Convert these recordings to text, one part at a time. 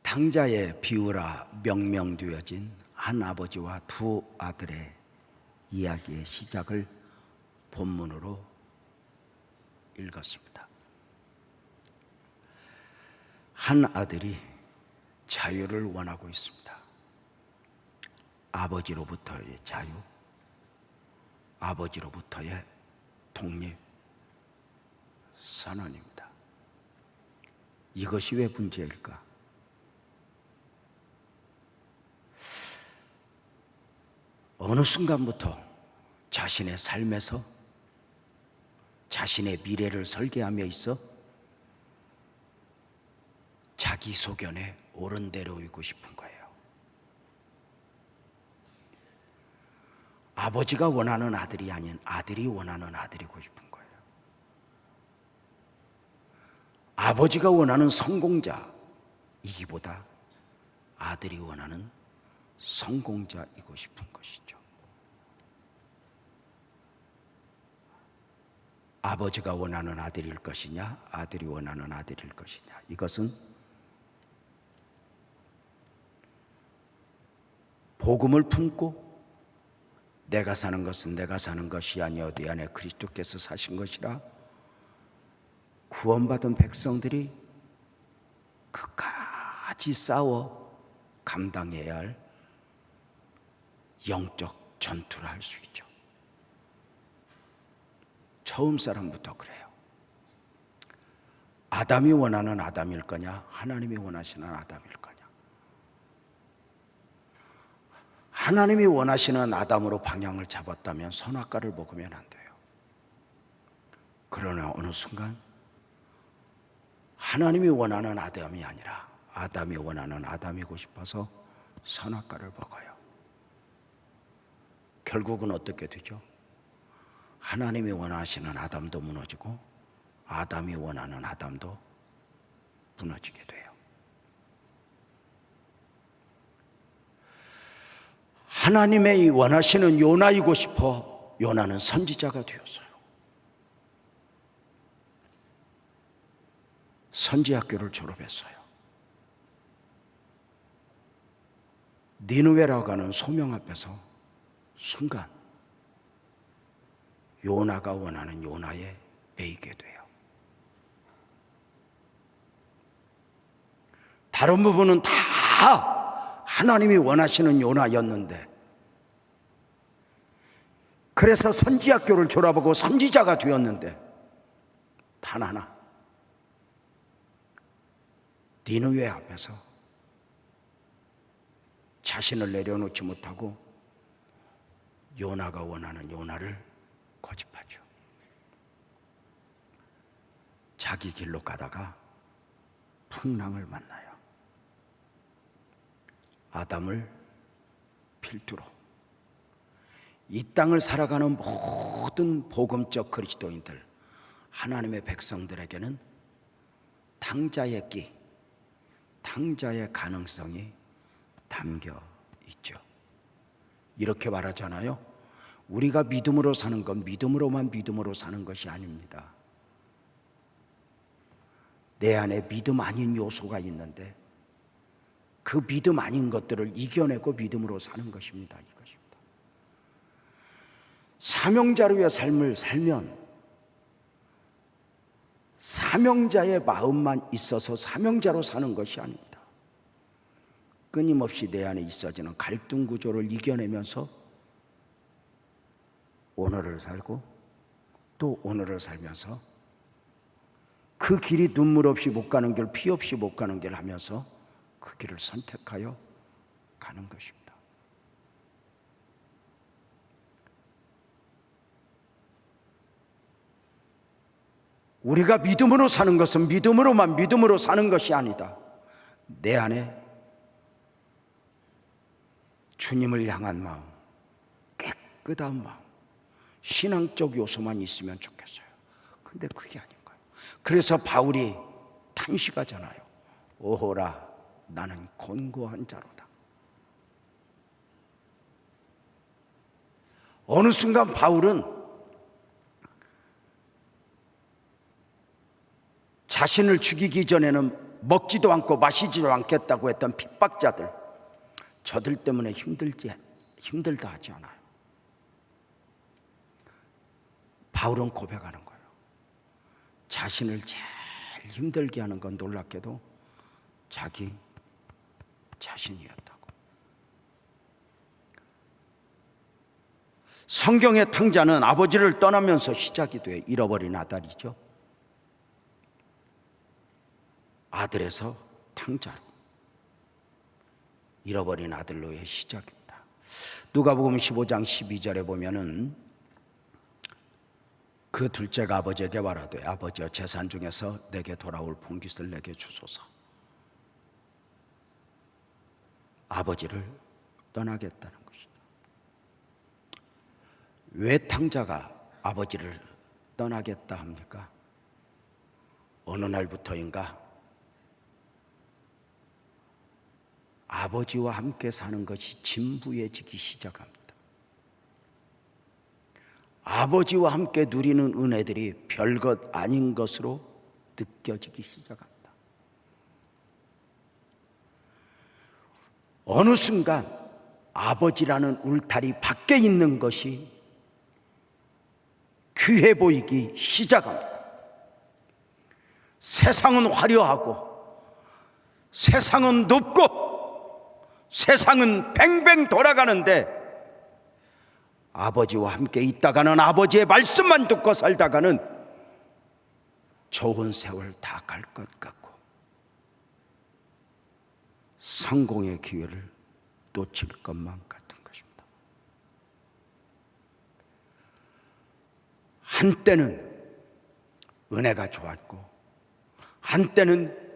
당자의 비유라 명명되어진 한 아버지와 두 아들의 이야기의 시작을 본문으로 읽었습니다. 한 아들이 자유를 원하고 있습니다. 아버지로부터의 자유, 아버지로부터의 독립 선언입니다. 이것이 왜 문제일까? 어느 순간부터 자신의 삶에서 자신의 미래를 설계하며 있어 자기 소견에 옳은 대로 이고 싶은 거예요. 아버지가 원하는 아들이 아닌 아들이 원하는 아들이고 싶은 거예요. 아버지가 원하는 성공자이기보다 아들이 원하는 성공자이고 싶은 것이죠. 아버지가 원하는 아들일 것이냐, 아들이 원하는 아들일 것이냐, 이것은 복음을 품고 내가 사는 것은 내가 사는 것이 아니여 내 안에 그리스도께서 사신 것이라 구원받은 백성들이 끝까지 싸워 감당해야 할 영적 전투를 할 수 있죠. 처음 사람부터 그래요. 아담이 원하는 아담일 거냐, 하나님이 원하시는 아담일 거냐. 하나님이 원하시는 아담으로 방향을 잡았다면 선악과를 먹으면 안 돼요. 그러나 어느 순간 하나님이 원하는 아담이 아니라 아담이 원하는 아담이고 싶어서 선악과를 먹어요. 결국은 어떻게 되죠? 하나님이 원하시는 아담도 무너지고 아담이 원하는 아담도 무너지게 돼요. 하나님의 원하시는 요나이고 싶어 요나는 선지자가 되었어요. 선지학교를 졸업했어요. 니느웨라고 하는 소명 앞에서 순간 요나가 원하는 요나에 매이게 돼요. 다른 부분은 다 하나님이 원하시는 요나였는데, 그래서 선지학교를 졸업하고 선지자가 되었는데 단 하나, 니느웨 앞에서 자신을 내려놓지 못하고 요나가 원하는 요나를 고집하죠. 자기 길로 가다가 풍랑을 만나요. 아담을 필두로 이 땅을 살아가는 모든 복음적 그리스도인들, 하나님의 백성들에게는 탕자의 끼, 탕자의 가능성이 담겨 있죠. 이렇게 말하잖아요. 우리가 믿음으로 사는 건 믿음으로만 믿음으로 사는 것이 아닙니다. 내 안에 믿음 아닌 요소가 있는데 그 믿음 아닌 것들을 이겨내고 믿음으로 사는 것입니다. 이것입니다. 사명자로의 삶을 살면 사명자의 마음만 있어서 사명자로 사는 것이 아닙니다. 끊임없이 내 안에 있어지는 갈등 구조를 이겨내면서 오늘을 살고 또 오늘을 살면서 그 길이 눈물 없이 못 가는 길, 피 없이 못 가는 길 하면서 그 길을 선택하여 가는 것입니다. 우리가 믿음으로 사는 것은 믿음으로만 믿음으로 사는 것이 아니다. 내 안에 주님을 향한 마음, 깨끗한 마음, 신앙적 요소만 있으면 좋겠어요. 근데 그게 아닌 거예요. 그래서 바울이 탄식하잖아요. 오호라, 나는 곤고한 자로다. 어느 순간 바울은 자신을 죽이기 전에는 먹지도 않고 마시지도 않겠다고 했던 핍박자들, 저들 때문에 힘들다 하지 않아요. 바울은 고백하는 거예요. 자신을 제일 힘들게 하는 건 놀랍게도 자기 자신이었다고. 성경의 탕자는 아버지를 떠나면서 시작이 돼 잃어버린 아들이죠. 아들에서 탕자로, 잃어버린 아들로의 시작입니다. 누가복음 15장 12절에 보면은 그 둘째가 아버지에게 말하되 아버지여 재산 중에서 내게 돌아올 봉깃을 내게 주소서. 아버지를 떠나겠다는 것이다. 왜 탕자가 아버지를 떠나겠다 합니까? 어느 날부터인가 아버지와 함께 사는 것이 진부해지기 시작합니다. 아버지와 함께 누리는 은혜들이 별것 아닌 것으로 느껴지기 시작합니다. 어느 순간 아버지라는 울타리 밖에 있는 것이 귀해 보이기 시작합니다. 세상은 화려하고 세상은 높고 세상은 뱅뱅 돌아가는데 아버지와 함께 있다가는 아버지의 말씀만 듣고 살다가는 좋은 세월 다 갈 것 같고 성공의 기회를 놓칠 것만 같은 것입니다. 한때는 은혜가 좋았고 한때는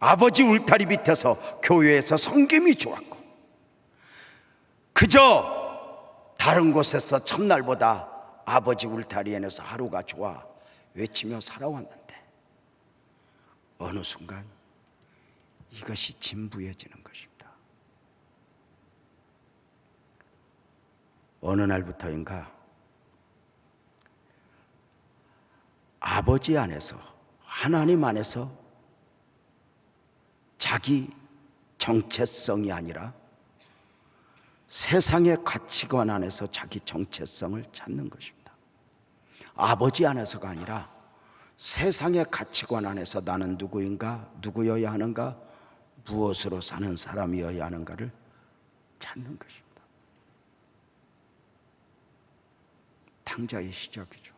아버지 울타리 밑에서 교회에서 섬김이 좋았고 그저 다른 곳에서 첫날보다 아버지 울타리 안에서 하루가 좋아 외치며 살아왔는데 어느 순간 이것이 진부해지는 것입니다. 어느 날부터인가 아버지 안에서, 하나님 안에서 자기 정체성이 아니라 세상의 가치관 안에서 자기 정체성을 찾는 것입니다. 아버지 안에서가 아니라 세상의 가치관 안에서 나는 누구인가, 누구여야 하는가, 무엇으로 사는 사람이어야 하는가를 찾는 것입니다. 탕자의 시작이죠.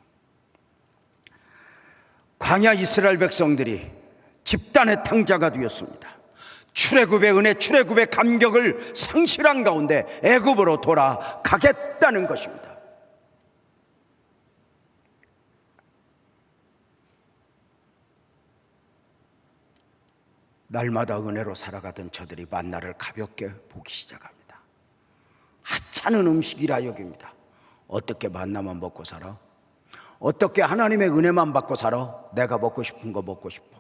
광야 이스라엘 백성들이 집단의 탕자가 되었습니다. 출애굽의 은혜, 출애굽의 감격을 상실한 가운데 애굽으로 돌아가겠다는 것입니다. 날마다 은혜로 살아가던 저들이 만나를 가볍게 보기 시작합니다. 하찮은 음식이라 여깁니다. 어떻게 만나만 먹고 살아? 어떻게 하나님의 은혜만 받고 살아? 내가 먹고 싶은 거 먹고 싶어.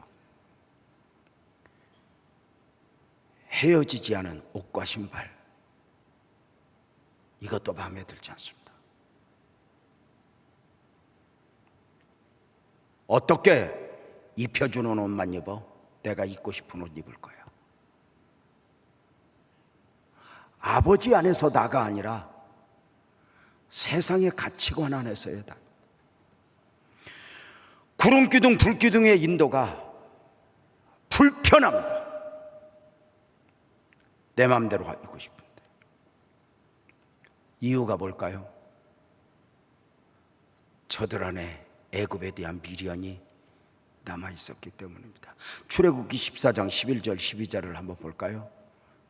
헤어지지 않은 옷과 신발, 이것도 마음에 들지 않습니다. 어떻게 입혀주는 옷만 입어? 내가 입고 싶은 옷 입을 거야. 아버지 안에서 나가 아니라 세상의 가치관 안에서의 나. 구름기둥 불기둥의 인도가 불편합니다. 내 마음대로 하고 싶은데. 이유가 뭘까요? 저들 안에 애굽에 대한 미련이 남아있었기 때문입니다. 출애굽기 14장 11절 12절을 한번 볼까요?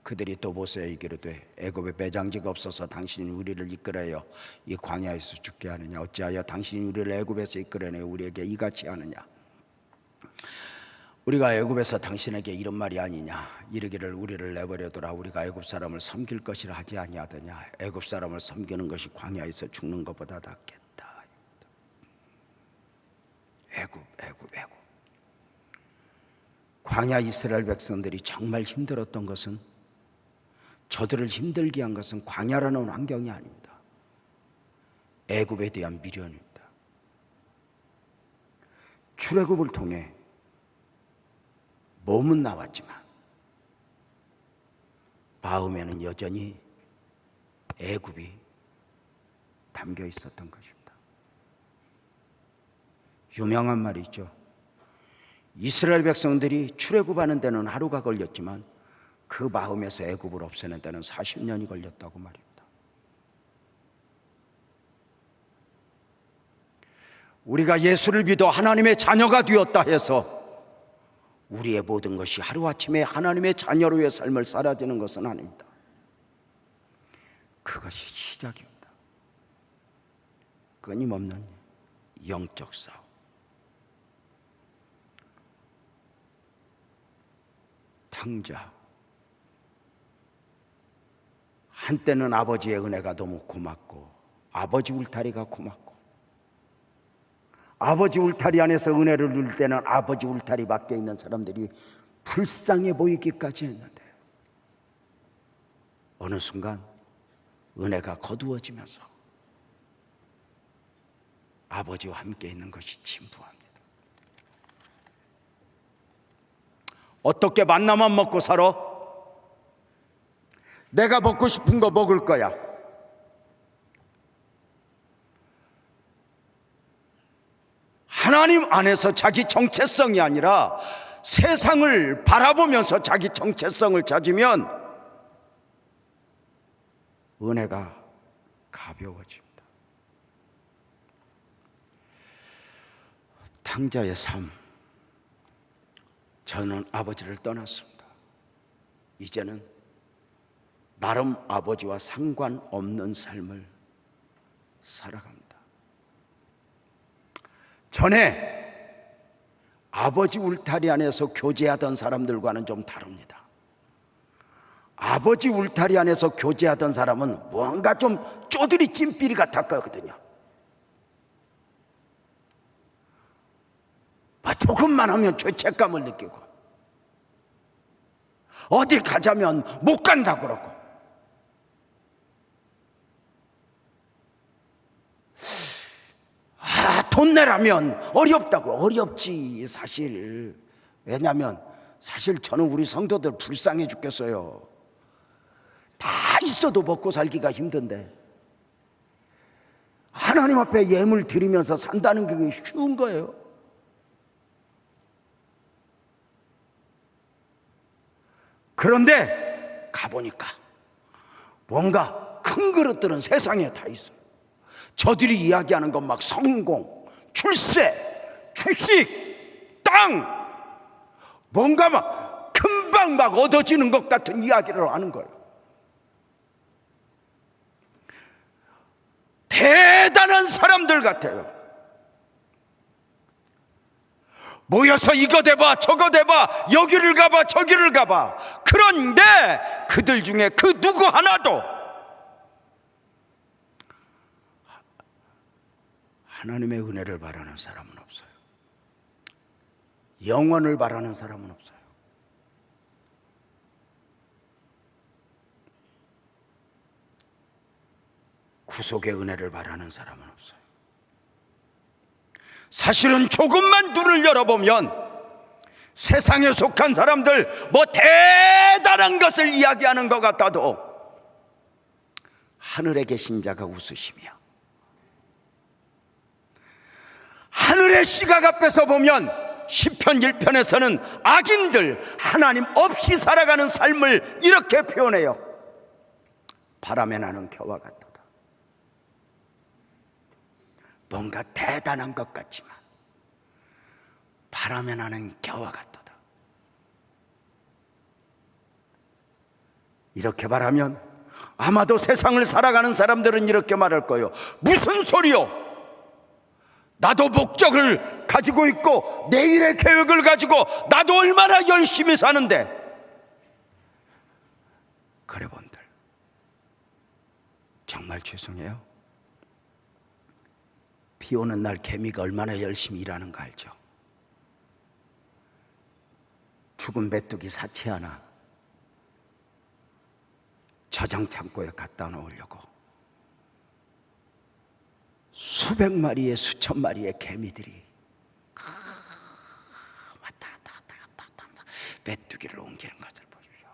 그들이 또 모세에게 이르되 애굽에 매장지가 없어서 당신이 우리를 이끌어내어 이 광야에서 죽게 하느냐? 어찌하여 당신이 우리를 애굽에서 이끌어내어 우리에게 이같이 하느냐? 우리가 애굽에서 당신에게 이런 말이 아니냐? 이르기를 우리를 내버려두라. 우리가 애굽 사람을 섬길 것이라 하지 아니하더냐? 애굽 사람을 섬기는 것이 광야에서 죽는 것보다 낫겠다. 애굽. 광야 이스라엘 백성들이 정말 힘들었던 것은, 저들을 힘들게 한 것은 광야라는 환경이 아닙니다. 애굽에 대한 미련입니다. 출애굽을 통해 몸은 나왔지만 마음에는 여전히 애굽이 담겨 있었던 것입니다. 유명한 말이 있죠. 이스라엘 백성들이 출애굽하는 데는 하루가 걸렸지만 그 마음에서 애굽을 없애는 데는 40년이 걸렸다고 말입니다. 우리가 예수를 믿어 하나님의 자녀가 되었다 해서 우리의 모든 것이 하루아침에 하나님의 자녀로의 삶을 살아지는 것은 아닙니다. 그것이 시작입니다. 끊임없는 영적 싸움. 탕자. 한때는 아버지의 은혜가 너무 고맙고 아버지 울타리가 고맙고 아버지 울타리 안에서 은혜를 누릴 때는 아버지 울타리 밖에 있는 사람들이 불쌍해 보이기까지 했는데 어느 순간 은혜가 거두어지면서 아버지와 함께 있는 것이 진부합니다. 어떻게 만나만 먹고 살아? 내가 먹고 싶은 거 먹을 거야. 하나님 안에서 자기 정체성이 아니라 세상을 바라보면서 자기 정체성을 찾으면 은혜가 가벼워집니다. 탕자의 삶. 저는 아버지를 떠났습니다. 이제는 나름 아버지와 상관없는 삶을 살아갑니다. 전에 아버지 울타리 안에서 교제하던 사람들과는 좀 다릅니다. 아버지 울타리 안에서 교제하던 사람은 뭔가 좀 쪼들이 찐삐리 같았거든요. 조금만 하면 죄책감을 느끼고 어디 가자면 못 간다 그러고 돈 내라면 어렵다고. 어렵지 사실. 왜냐하면 사실 저는 우리 성도들 불쌍해 죽겠어요. 다 있어도 먹고 살기가 힘든데 하나님 앞에 예물 드리면서 산다는 게 쉬운 거예요? 그런데 가보니까 뭔가 큰 그릇들은 세상에 다 있어요. 저들이 이야기하는 건 막 성공, 출세, 주식, 땅, 뭔가 막 금방 막 얻어지는 것 같은 이야기를 하는 거예요. 대단한 사람들 같아요. 모여서 이거 대봐 저거 대봐 여기를 가봐 저기를 가봐. 그런데 그들 중에 그 누구 하나도 하나님의 은혜를 바라는 사람은 없어요. 영원을 바라는 사람은 없어요. 구속의 은혜를 바라는 사람은 없어요. 사실은 조금만 눈을 열어보면 세상에 속한 사람들 뭐 대단한 것을 이야기하는 것 같아도 하늘에 계신 자가 웃으시며 하늘의 시각 앞에서 보면 시편 1편에서는 악인들 하나님 없이 살아가는 삶을 이렇게 표현해요. 바람에 나는 겨와 같도다. 뭔가 대단한 것 같지만 바람에 나는 겨와 같도다. 이렇게 말하면 아마도 세상을 살아가는 사람들은 이렇게 말할 거예요. 무슨 소리요? 나도 목적을 가지고 있고 내일의 계획을 가지고 나도 얼마나 열심히 사는데. 그래 본들 정말 죄송해요. 비 오는 날 개미가 얼마나 열심히 일하는 거 알죠? 죽은 메뚜기 사체 하나 저장 창고에 갖다 놓으려고 수백 마리의 수천 마리의 개미들이 왔다 갔다 메뚜기를 옮기는 것을 보십시오.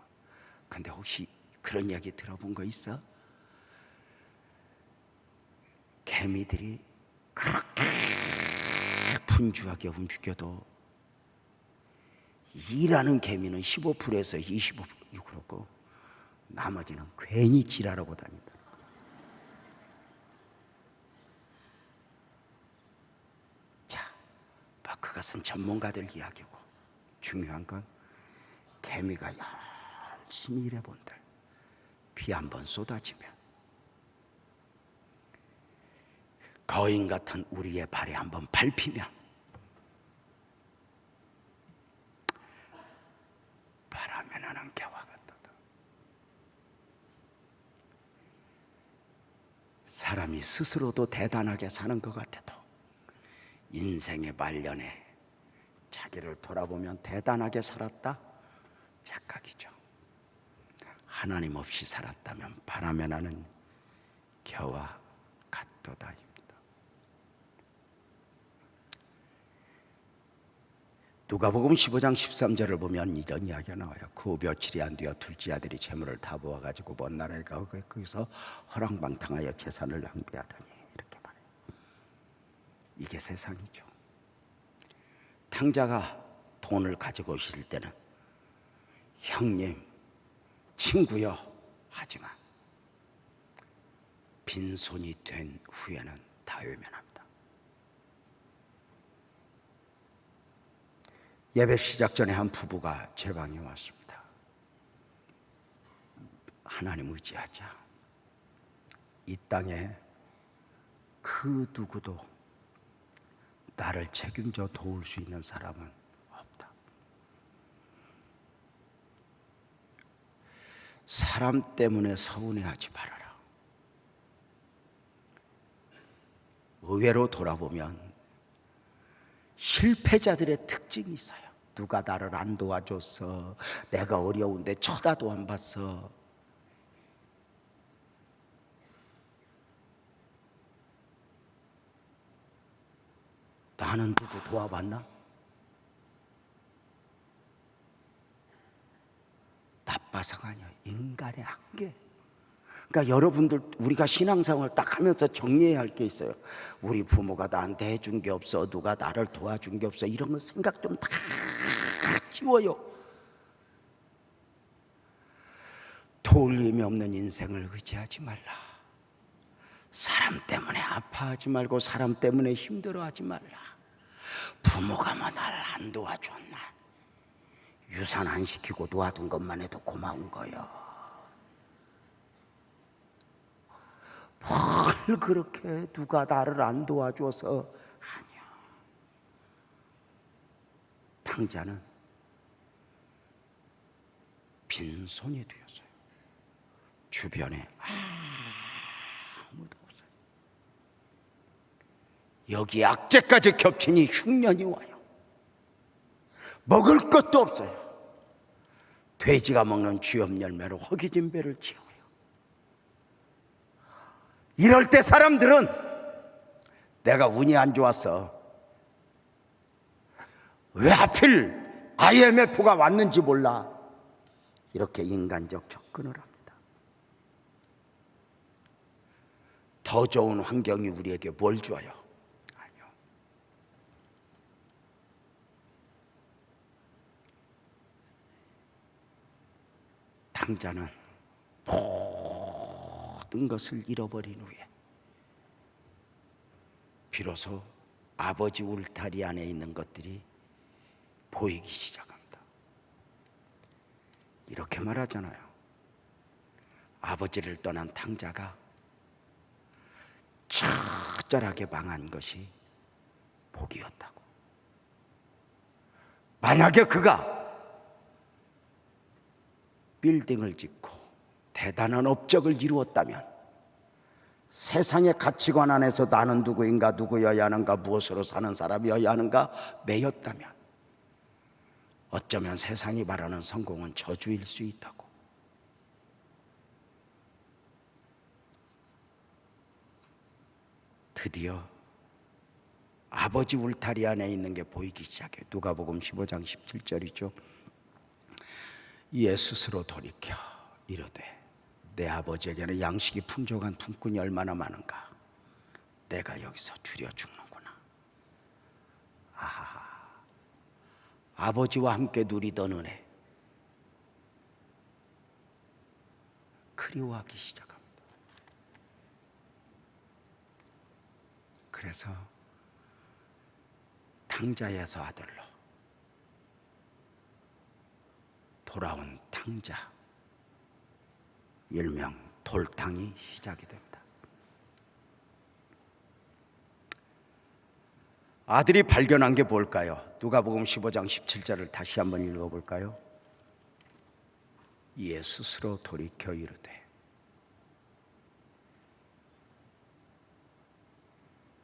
근데 혹시 그런 이야기 들어본 거 있어? 개미들이 그렇게 분주하게 움직여도 일하는 개미는 15%에서 25% 그렇고 나머지는 괜히 지랄하고 다닌다. 자, 그것은 전문가들 이야기고 중요한 건 개미가 열심히 일해본들 비 한번 쏟아지면 거인 같은 우리의 발에 한번 밟히면 바람에 나는 개와 같도다. 사람이 스스로도 대단하게 사는 것 같아도 인생의 말년에 자기를 돌아보면 대단하게 살았다? 착각이죠. 하나님 없이 살았다면 바람에 나는 겨와 같도다입니다. 누가복음 15장 13절을 보면 이런 이야기가 나와요. 그 후 며칠이 안 되어 둘째 아들이 재물을 다 모아가지고 먼 나라에 가고 거기서 허랑방탕하여 재산을 낭비하더니 이렇게 말해요. 이게 세상이죠. 탕자가 돈을 가지고 오실 때는 형님, 친구여 하지만 빈손이 된 후에는 다 외면합니다. 예배 시작 전에 한 부부가 제 방에 왔습니다. 하나님 의지하자. 이 땅에 그 누구도 나를 책임져 도울 수 있는 사람은 없다. 사람 때문에 서운해하지 말아라. 의외로 돌아보면 실패자들의 특징이 있어요. 누가 나를 안 도와줬어. 내가 어려운데 쳐다도 안 봤어. 나는 누구 도와봤나? 나빠서가 아니야. 인간의 한계. 그러니까 여러분들 우리가 신앙생활을 딱 하면서 정리해야 할 게 있어요. 우리 부모가 나한테 해준 게 없어. 누가 나를 도와준 게 없어. 이런 거 생각 좀 다 지워요. 도울림이 없는 인생을 의지하지 말라. 사람 때문에 아파하지 말고 사람 때문에 힘들어하지 말라. 부모가 뭐 나를 안 도와줬나. 유산 안 시키고 놓아둔 것만 해도 고마운 거요. 뭘 그렇게 누가 나를 안 도와줘서 아니야. 탕자는 빈손이 되었어요. 주변에 아무도 없어요. 여기 악재까지 겹치니 흉년이 와요. 먹을 것도 없어요. 돼지가 먹는 쥐염 열매로 허기진 배를 채워요. 이럴 때 사람들은 내가 운이 안 좋았어. 왜 하필 IMF가 왔는지 몰라. 이렇게 인간적 접근을 합니다. 더 좋은 환경이 우리에게 뭘 줘요? 아니요. 탕자는 모든 것을 잃어버린 후에 비로소 아버지 울타리 안에 있는 것들이 보이기 시작합니다. 이렇게 말하잖아요. 아버지를 떠난 탕자가 처절하게 망한 것이 복이었다고. 만약에 그가 빌딩을 짓고 대단한 업적을 이루었다면, 세상의 가치관 안에서 나는 누구인가, 누구여야 하는가, 무엇으로 사는 사람이어야 하는가 매였다면 어쩌면 세상이 말하는 성공은 저주일 수 있다고. 드디어 아버지 울타리 안에 있는 게 보이기 시작해. 누가복음 15장 17절이죠. 이에 스스로 돌이켜 이르되 내 아버지에게는 양식이 풍족한 품꾼이 얼마나 많은가. 내가 여기서 줄여 죽는구나. 아하, 아버지와 함께 누리던 은혜 그리워하기 시작합니다. 그래서 탕자에서 아들로 돌아온 탕자, 일명 돌탕이 시작이 됩니다. 아들이 발견한 게 뭘까요? 누가복음 15장 17절을 다시 한번 읽어볼까요? 이에 스스로 돌이켜 이르되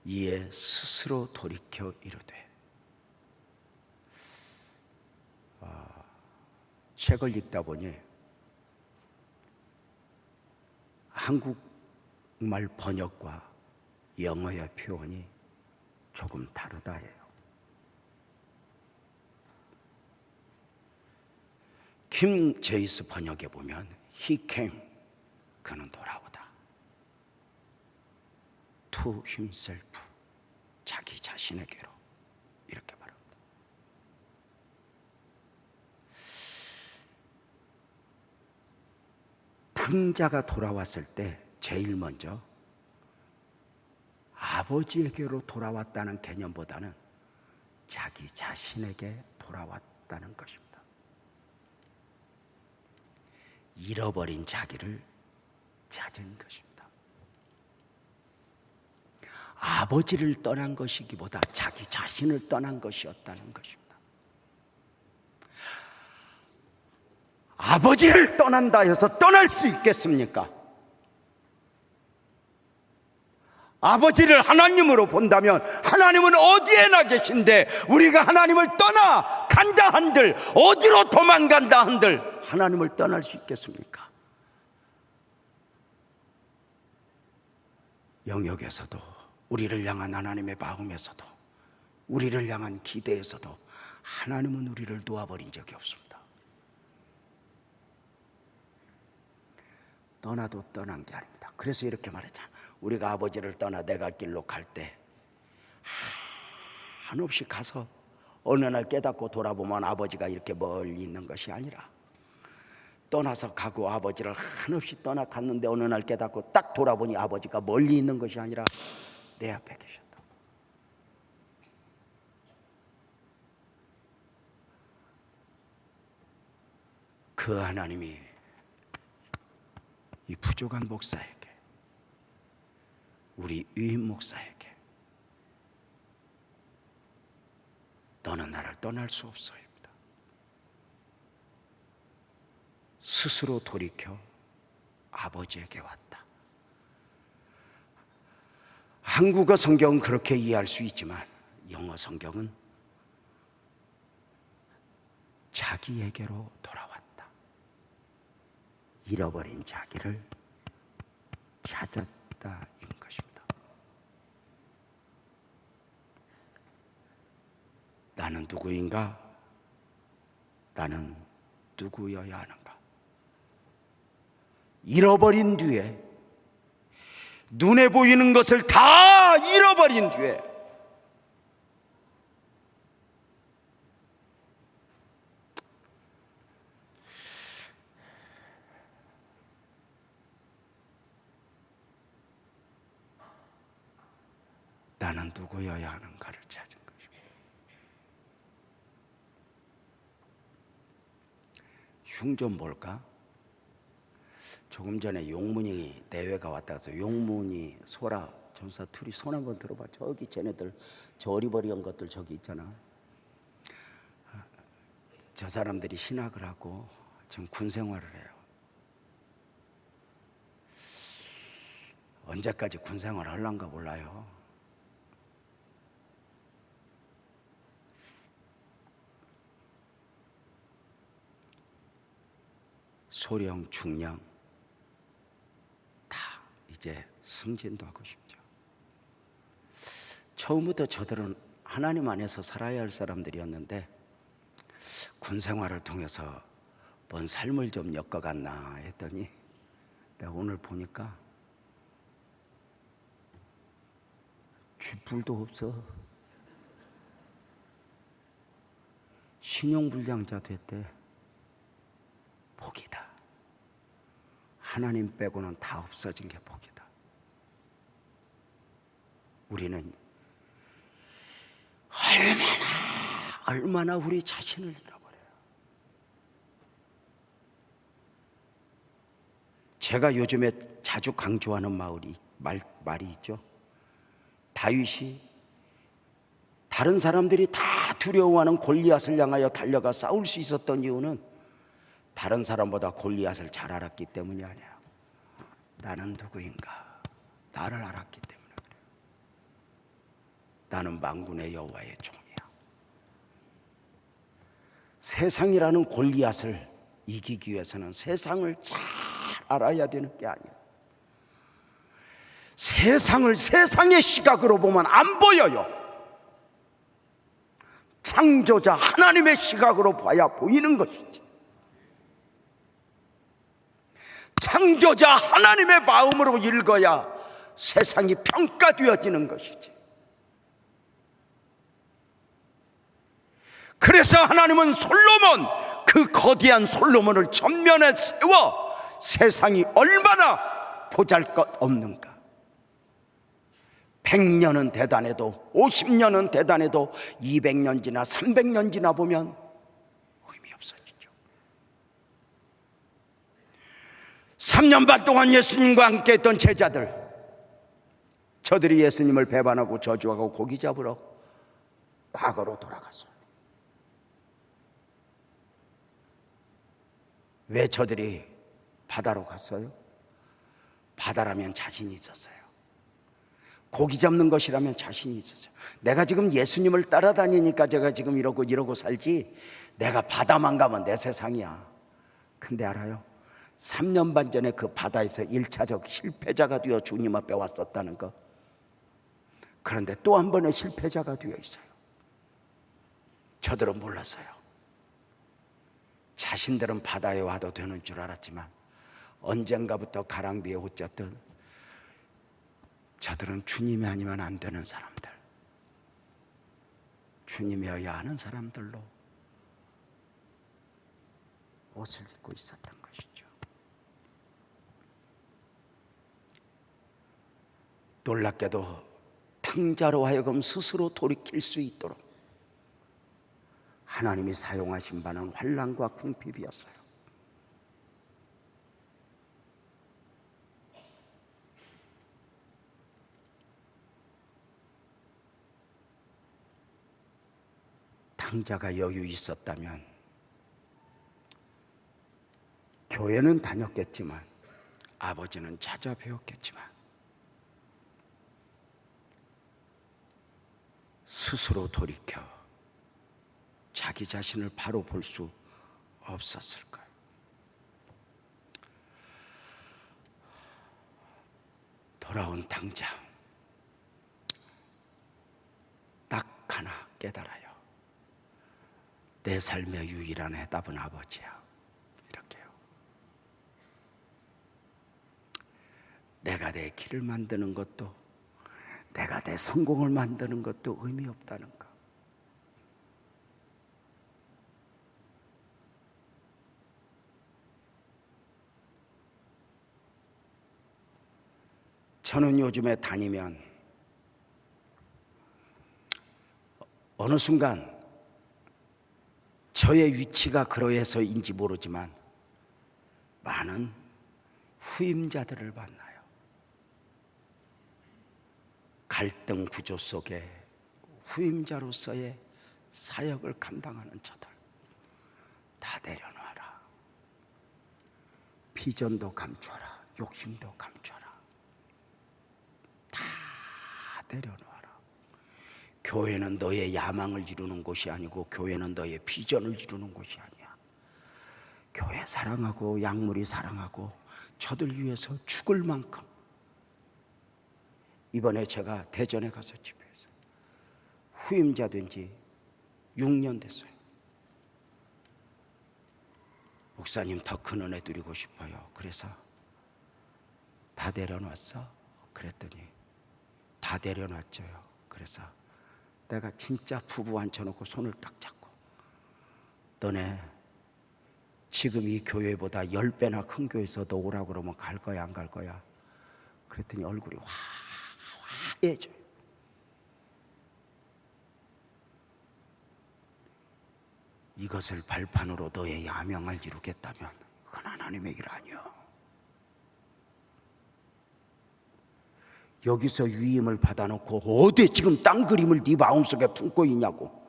이에 스스로 돌이켜 이르되 책을 읽다 보니 한국말 번역과 영어의 표현이 조금 다르다 해요. 킴 제이스 번역에 보면 He came, 그는 돌아오다. To himself, 자기 자신에게로, 이렇게 말합니다. 탕자가 돌아왔을 때 제일 먼저 아버지에게로 돌아왔다는 개념보다는 자기 자신에게 돌아왔다는 것입니다. 잃어버린 자기를 찾은 것입니다. 아버지를 떠난 것이기보다 자기 자신을 떠난 것이었다는 것입니다. 아버지를 떠난다 해서 떠날 수 있겠습니까? 아버지를 하나님으로 본다면 하나님은 어디에나 계신데 우리가 하나님을 떠나 간다 한들, 어디로 도망간다 한들 하나님을 떠날 수 있겠습니까? 영역에서도, 우리를 향한 하나님의 마음에서도, 우리를 향한 기대에서도 하나님은 우리를 놓아버린 적이 없습니다. 떠나도 떠난 게 아닙니다. 그래서 이렇게 말했잖아. 우리가 아버지를 떠나 내 갈 길로 갈 때 한없이 가서 어느 날 깨닫고 돌아보면 아버지가 이렇게 멀리 있는 것이 아니라, 떠나서 가고 아버지를 한없이 떠나 갔는데 어느 날 깨닫고 딱 돌아보니 아버지가 멀리 있는 것이 아니라 내 앞에 계셨다. 그 하나님이 이 부족한 목사에게, 우리 유임 목사에게 너는 나를 떠날 수 없어입니다. 스스로 돌이켜 아버지에게 왔다. 한국어 성경은 그렇게 이해할 수 있지만 영어 성경은 자기에게로 돌아왔다. 잃어버린 자기를 찾았다인 것입니다. 나는 누구인가? 나는 누구여야 하는가? 잃어버린 뒤에, 눈에 보이는 것을 다 잃어버린 뒤에 나는 누구여야 하는가를 찾은 것입니다. 흉 좀 볼까? 조금 전에 용문이 대회가 왔다 가서 용문이 소라 전사 둘이 손 한번 들어봐. 저기 쟤네들 저 어리버리한 것들 저기 있잖아. 저 사람들이 신학을 하고 지금 군 생활을 해요. 언제까지 군 생활을 하려는가 몰라요. 소령, 중령 다 이제 승진도 하고 싶죠. 처음부터 저들은 하나님 안에서 살아야 할 사람들이었는데 군 생활을 통해서 뭔 삶을 좀 엮어갔나 했더니 내가 오늘 보니까 쥐뿔도 없어. 신용불량자 됐대. 복이다. 하나님 빼고는 다 없어진 게 복이다. 우리는 얼마나 우리 자신을 잃어버려요. 제가 요즘에 자주 강조하는 말이 있죠. 다윗이 다른 사람들이 다 두려워하는 골리앗을 향하여 달려가 싸울 수 있었던 이유는 다른 사람보다 골리앗을 잘 알았기 때문이 아니야. 나는 누구인가? 나를 알았기 때문에 그래요. 나는 만군의 여호와의 종이야. 세상이라는 골리앗을 이기기 위해서는 세상을 잘 알아야 되는 게 아니야. 세상을 세상의 시각으로 보면 안 보여요. 창조자 하나님의 시각으로 봐야 보이는 것이지. 창조자 하나님의 마음으로 읽어야 세상이 평가되어지는 것이지. 그래서 하나님은 솔로몬, 그 거대한 솔로몬을 전면에 세워 세상이 얼마나 보잘것없는가. 100년은 대단해도 50년은 대단해도 200년 지나 300년 지나 보면 의미 없어지죠. 3년 반 동안 예수님과 함께 했던 제자들, 저들이 예수님을 배반하고 저주하고 고기 잡으러 과거로 돌아갔어요. 왜 저들이 바다로 갔어요? 바다라면 자신이 있었어요. 고기 잡는 것이라면 자신이 있었어요. 내가 지금 예수님을 따라다니니까 제가 지금 이러고 살지, 내가 바다만 가면 내 세상이야. 근데 알아요? 3년 반 전에 그 바다에서 1차적 실패자가 되어 주님 앞에 왔었다는 거. 그런데 또 한 번의 실패자가 되어 있어요. 저들은 몰랐어요. 자신들은 바다에 와도 되는 줄 알았지만 언젠가부터 가랑비에 옷 젖듯 저들은 주님이 아니면 안 되는 사람들, 주님이어야 하는 사람들로 옷을 입고 있었던 것이죠. 놀랍게도 탕자로 하여금 스스로 돌이킬 수 있도록 하나님이 사용하신 바는 환난과 궁핍이었어요. 탕자가 여유 있었다면 교회는 다녔겠지만 아버지는 찾아뵈었겠지만 스스로 돌이켜 자기 자신을 바로 볼 수 없었을까요? 돌아온 탕자, 딱 하나 깨달아요. 내 삶의 유일한 해답은 아버지야. 이렇게요. 내가 내 길을 만드는 것도, 내가 내 성공을 만드는 것도 의미 없다는 거. 저는 요즘에 다니면 어느 순간 저의 위치가 그러해서인지 모르지만 많은 후임자들을 만나요. 갈등 구조 속에 후임자로서의 사역을 감당하는 저들 다 내려놔라. 비전도 감춰라. 욕심도 감춰라. 다 내려놔라. 교회는 너의 야망을 이루는 곳이 아니고 교회는 너의 비전을 이루는 곳이 아니야. 교회 사랑하고 약물이 사랑하고 저들 위해서 죽을 만큼. 이번에 제가 대전에 가서 집회했어요. 후임자 된 지 6년 됐어요. 목사님 더 큰 은혜 드리고 싶어요. 그래서 다 내려놨어? 그랬더니 다 내려놨죠요. 그래서 내가 진짜 부부 앉혀놓고 손을 딱 잡고, 너네 지금 이 교회보다 10배나 큰 교회에서 너 오라고 그러면 갈 거야, 안 갈 거야? 그랬더니 얼굴이 화해져요. 이것을 발판으로 너의 야명을 이루겠다면 그건 하나님의 일 아니야. 여기서 위임을 받아놓고 어디 지금 땅 그림을 네 마음속에 품고 있냐고.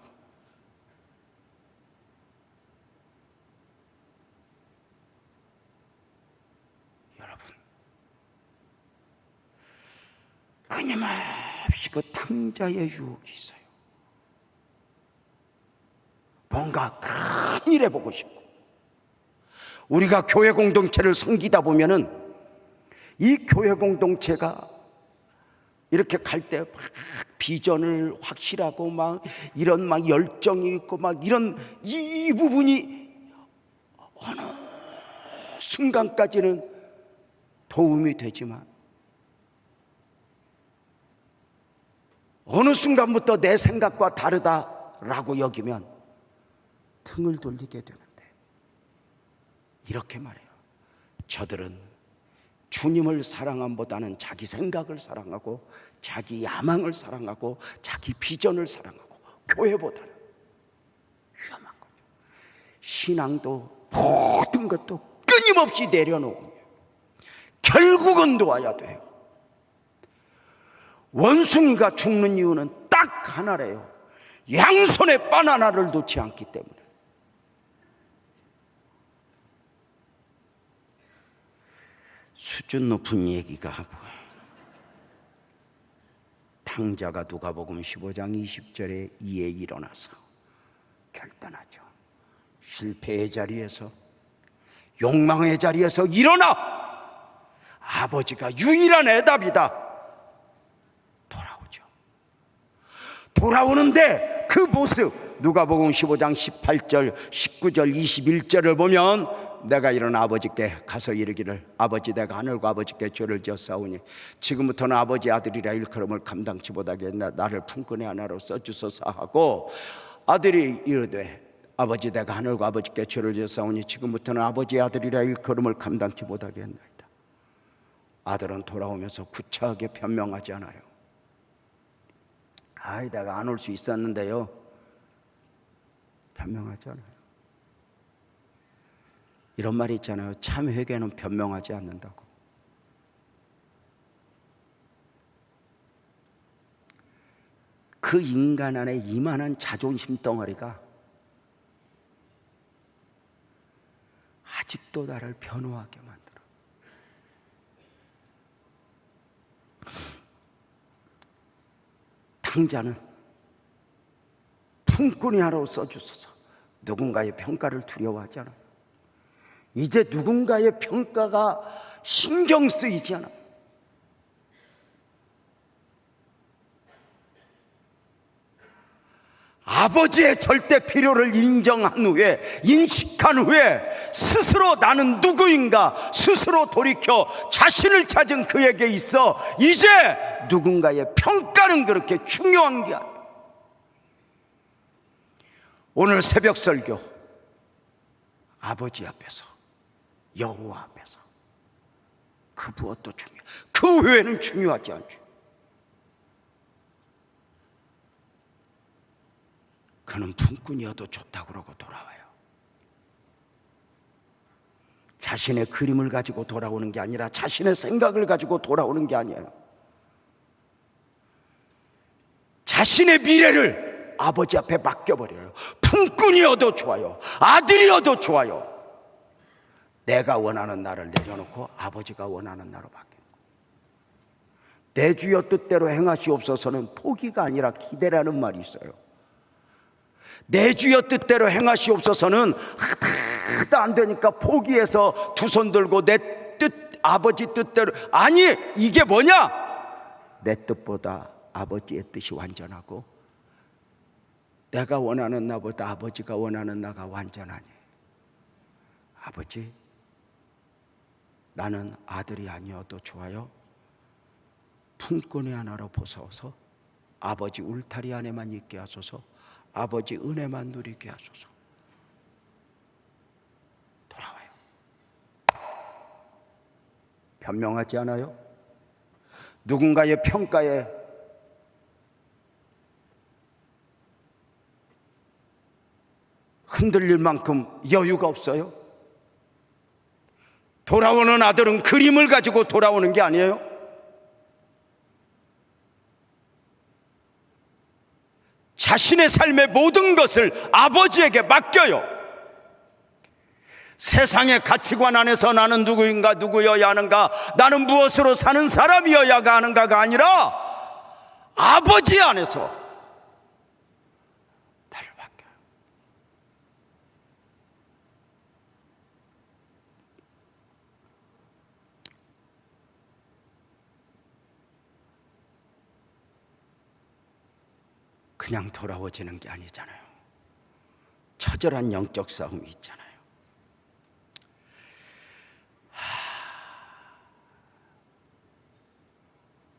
여러분, 끊임없이 그 탕자의 유혹이 있어요. 뭔가 큰 일 해보고 싶고, 우리가 교회 공동체를 섬기다 보면은 이 교회 공동체가 이렇게 갈 때 막 비전을 확실하고 막 이런 막 열정이 있고 막 이런 이 부분이 어느 순간까지는 도움이 되지만 어느 순간부터 내 생각과 다르다라고 여기면 등을 돌리게 되는데, 이렇게 말해요. 저들은 주님을 사랑함보다는 자기 생각을 사랑하고 자기 야망을 사랑하고 자기 비전을 사랑하고 교회보다는 위험한 거죠. 신앙도 모든 것도 끊임없이 내려놓은 거예요. 결국은 놓아야 돼요. 원숭이가 죽는 이유는 딱 하나래요. 양손에 바나나를 놓지 않기 때문에. 수준 높은 얘기가 탕자가 누가복음 15장 20절에 이에 일어나서 결단하죠. 실패의 자리에서, 욕망의 자리에서 일어나! 아버지가 유일한 해답이다. 돌아오죠. 돌아오는데 그 모습, 누가복음 15장 18절, 19절, 21절을 보면 내가 일어나 아버지께 가서 이르기를 아버지 내가 하늘과 아버지께 죄를 지었사오니 지금부터는 아버지 아들이라 일컬음을 감당치 못하게 나를 품꾼의 하나로 써주소서 하고, 아들이 이르되 아버지 내가 하늘과 아버지께 죄를 지었사오니 지금부터는 아버지 아들이라 일컬음을 감당치 못하게 했나이다. 아들은 돌아오면서 구차하게 변명하지 않아요. 아이 내가 안 올 수 있었는데요, 변명하지 않아요. 이런 말이 있잖아요. 참 회개는 변명하지 않는다고. 그 인간 안에 이만한 자존심 덩어리가 아직도 나를 변호하게 만들어. 탕자는 품꾼이 하러 써주소서. 누군가의 평가를 두려워하지 않아요. 이제 누군가의 평가가 신경 쓰이지 않아요. 아버지의 절대 필요를 인정한 후에, 인식한 후에 스스로 나는 누구인가 스스로 돌이켜 자신을 찾은 그에게 있어 이제 누군가의 평가는 그렇게 중요한 게 아니에요. 오늘 새벽 설교, 아버지 앞에서, 여호와 앞에서 그 무엇도 중요해요. 그 외에는 중요하지 않죠. 그는 품꾼이어도 좋다고 그러고 돌아와요. 자신의 그림을 가지고 돌아오는 게 아니라 자신의 생각을 가지고 돌아오는 게 아니에요. 자신의 미래를 아버지 앞에 맡겨버려요. 품꾼이어도 좋아요, 아들이어도 좋아요. 내가 원하는 나를 내려놓고 아버지가 원하는 나로 바뀌는 거예요. 내 주여 뜻대로 행하시옵소서는 포기가 아니라 기대라는 말이 있어요. 내 주여 뜻대로 행하시옵소서는 하다 안 되니까 포기해서 두 손 들고 내 뜻, 아버지 뜻대로. 아니, 이게 뭐냐? 내 뜻보다 아버지의 뜻이 완전하고 내가 원하는 나보다 아버지가 원하는 나가 완전하니 아버지, 나는 아들이 아니어도 좋아요. 품꾼의 하나로 보셔서 아버지 울타리 안에만 있게 하소서. 아버지 은혜만 누리게 하소서. 돌아와요. 변명하지 않아요? 누군가의 평가에 흔들릴 만큼 여유가 없어요? 돌아오는 아들은 그림을 가지고 돌아오는 게 아니에요? 자신의 삶의 모든 것을 아버지에게 맡겨요. 세상의 가치관 안에서 나는 누구여야 하는가, 나는 무엇으로 사는 사람이어야 하는가가 아니라 아버지 안에서 나를 맡겨요. 그냥 돌아오지는 게 아니잖아요. 처절한 영적 싸움이 있잖아요.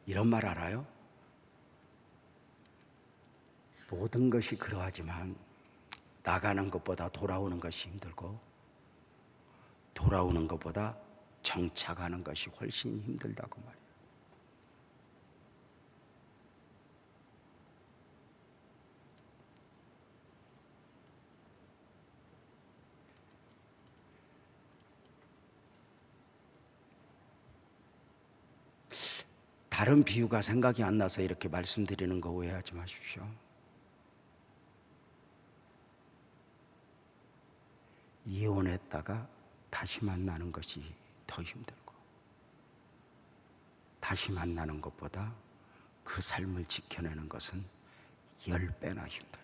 이런 말 알아요? 모든 것이 그러하지만 나가는 것보다 돌아오는 것이 힘들고, 돌아오는 것보다 정착하는 것이 훨씬 힘들다고 말이에요. 다른 비유가 생각이 안 나서 이렇게 말씀드리는 거 오해하지 마십시오. 이혼했다가 다시 만나는 것이 더 힘들고, 다시 만나는 것보다 그 삶을 지켜내는 것은 10배나 힘들다.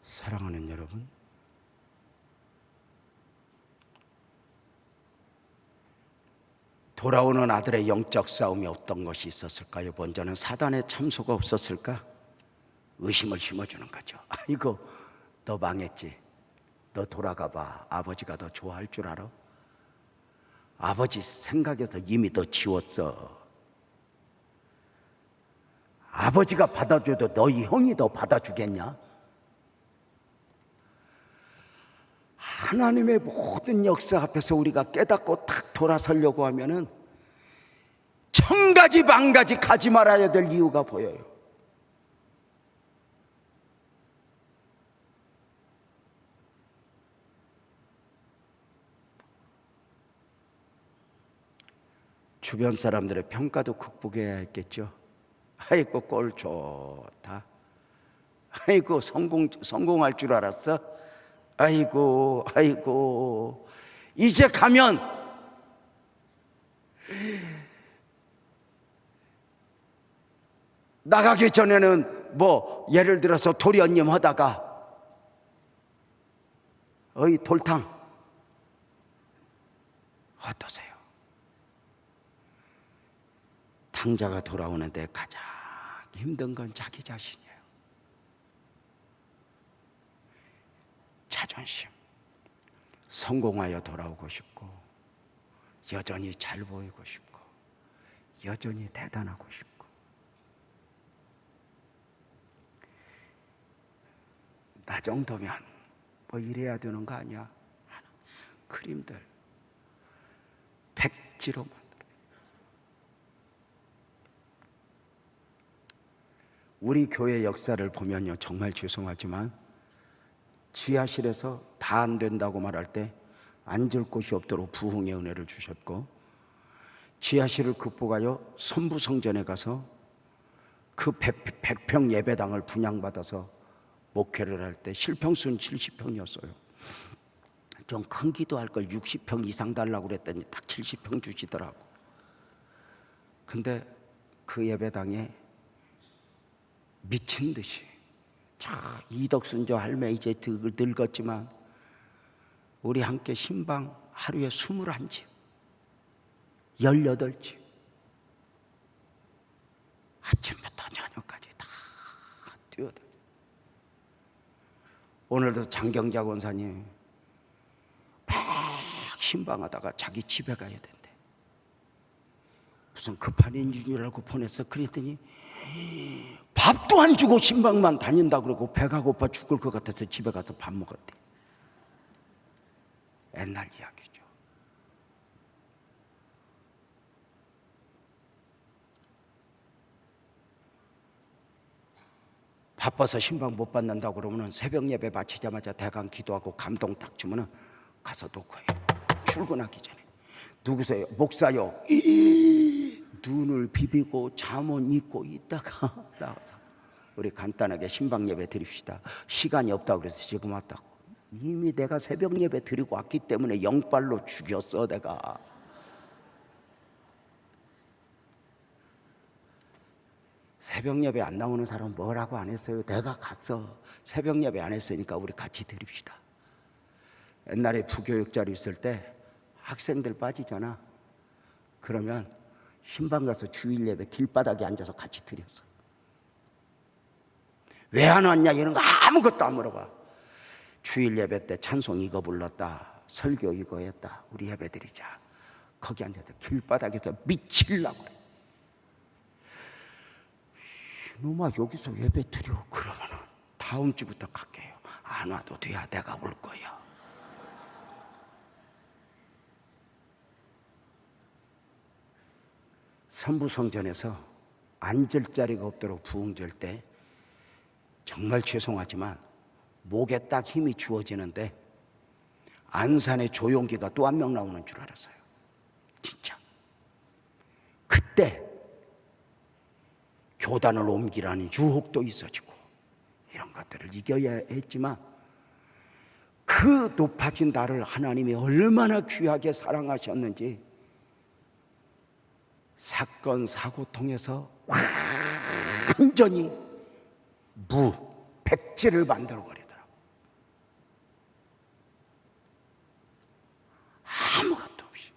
사랑하는 여러분, 돌아오는 아들의 영적 싸움이 어떤 것이 있었을까요? 먼저는 사단의 참소가 없었을까? 의심을 심어주는 거죠. 아이고, 너 망했지. 너 돌아가 봐. 아버지가 더 좋아할 줄 알아? 아버지 생각에서 이미 너 지웠어. 아버지가 받아줘도 너희 형이 더 받아주겠냐? 하나님의 모든 역사 앞에서 우리가 깨닫고 탁 돌아서려고 하면은 1000가지 만가지 가지 말아야 될 이유가 보여요. 주변 사람들의 평가도 극복해야 했겠죠. 아이고 꼴 좋다. 아이고 성공할 줄 알았어. 아이고 이제 가면 나가기 전에는 뭐 예를 들어서 도련님 하다가 어이 돌탕 어떠세요? 탕자가 돌아오는데 가장 힘든 건 자기 자신이에요. 자존심. 성공하여 돌아오고 싶고, 여전히 잘 보이고 싶고, 여전히 대단하고 싶고, 나 정도면 뭐 이래야 되는 거 아니야 하는 그림들 백지로 만들어요. 우리 교회 역사를 보면요, 정말 죄송하지만 지하실에서 다 안 된다고 말할 때 앉을 곳이 없도록 부흥의 은혜를 주셨고, 지하실을 극복하여 선부성전에 가서 그 100평 예배당을 분양받아서 목회를 할 때 실평수는 70평이었어요. 좀 큰 기도할 걸 60평 이상 달라고 그랬더니 딱 70평 주시더라고. 근데 그 예배당에 미친 듯이, 이덕순 저 할매 이제 늙었지만 우리 함께 신방 하루에 21집 18집 아침부터 오늘도 장경자 권사님 막 신방하다가 자기 집에 가야 된대. 무슨 급한 일인 줄 알고 보냈어. 그랬더니 밥도 안 주고 신방만 다닌다 그러고 배가 고파 죽을 것 같아서 집에 가서 밥 먹었대. 옛날 이야기죠. 바빠서 신방 못 받는다고 그러면 새벽 예배 마치자마자 대강 기도하고 감동 딱 주면 가서 놓고요. 출근하기 전에. 누구세요? 목사요. 눈을 비비고 잠은 잊고 있다가 나와서 우리 간단하게 신방 예배 드립시다. 시간이 없다고 그래서 지금 왔다고. 이미 내가 새벽 예배 드리고 왔기 때문에 영빨로 죽였어 내가. 새벽 예배 안 나오는 사람 뭐라고 안 했어요? 내가 갔어. 새벽 예배 안 했으니까 우리 같이 드립시다. 옛날에 부교육자로 있을 때 학생들 빠지잖아. 그러면 신방 가서 주일 예배 길바닥에 앉아서 같이 드렸어. 왜 안 왔냐 이런 거 아무것도 안 물어봐. 주일 예배 때 찬송 이거 불렀다, 설교 이거 했다, 우리 예배 드리자. 거기 앉아서 길바닥에서 미치려고 그래. 이놈아 여기서 예배 드려. 그러면 다음 주부터 갈게요. 안 와도 돼야 내가 올 거야. 선부성전에서 앉을 자리가 없도록 부흥 될 때 정말 죄송하지만 목에 딱 힘이 주어지는데 안산에 조용기가 또 한 명 나오는 줄 알았어요. 진짜. 그때 교단을 옮기라는 유혹도 있어지고 이런 것들을 이겨야 했지만 그 높아진 나를 하나님이 얼마나 귀하게 사랑하셨는지 사건 사고 통해서 완전히 백지를 만들어 버리더라고. 아무것도 없이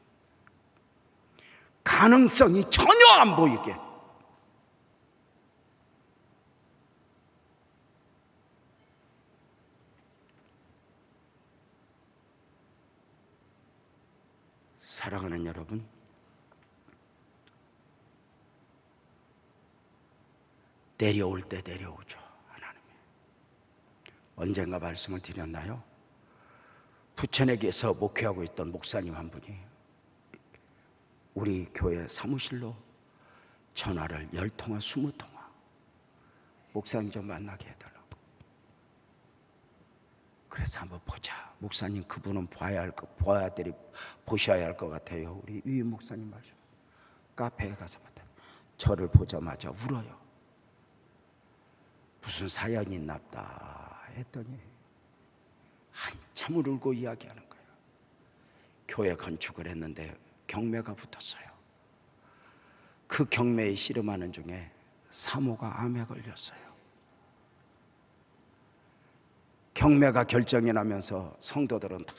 가능성이 전혀 안 보이게. 사랑하는 여러분, 내려올 때 내려오죠. 하나님이. 언젠가 말씀을 드렸나요? 부천에게서 목회하고 있던 목사님 한 분이 우리 교회 사무실로 전화를 10통화 20통화 목사님 좀 만나게 해달라고. 그래서 한번 보자. 목사님 그분은 보셔야 할 것 같아요. 우리 유임 목사님 말씀. 카페에 가서 봤다. 저를 보자마자 울어요. 무슨 사연이 있나보다 했더니 한참을 울고 이야기하는 거예요. 교회 건축을 했는데 경매가 붙었어요. 그 경매에 씨름하는 중에 사모가 암에 걸렸어요. 경매가 결정이 나면서 성도들은 다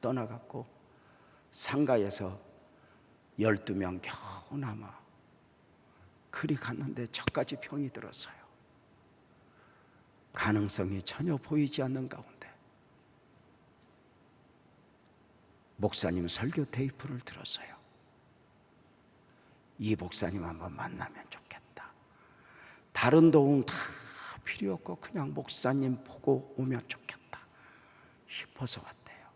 떠나갔고 상가에서 12명 겨우 남아 그리 갔는데 저까지 병이 들었어요. 가능성이 전혀 보이지 않는 가운데 목사님 설교 테이프를 들었어요. 이 목사님 한번 만나면 좋겠다. 다른 도움 다 필요 없고 그냥 목사님 보고 오면 좋겠다 싶어서 왔대요.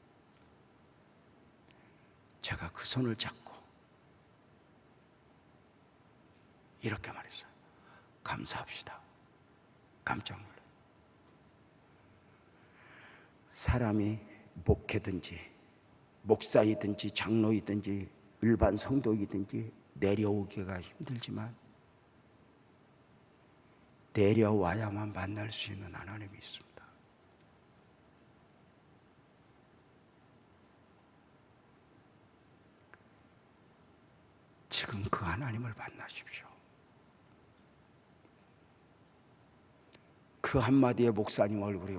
제가 그 손을 잡고 이렇게 말했어요. 감사합시다. 깜짝 놀라요. 사람이 목회든지 목사이든지 장로이든지 일반 성도이든지 내려오기가 힘들지만 내려와야만 만날 수 있는 하나님이 있습니다. 지금 그 하나님을 만나십시오. 그 한마디에 목사님 얼굴이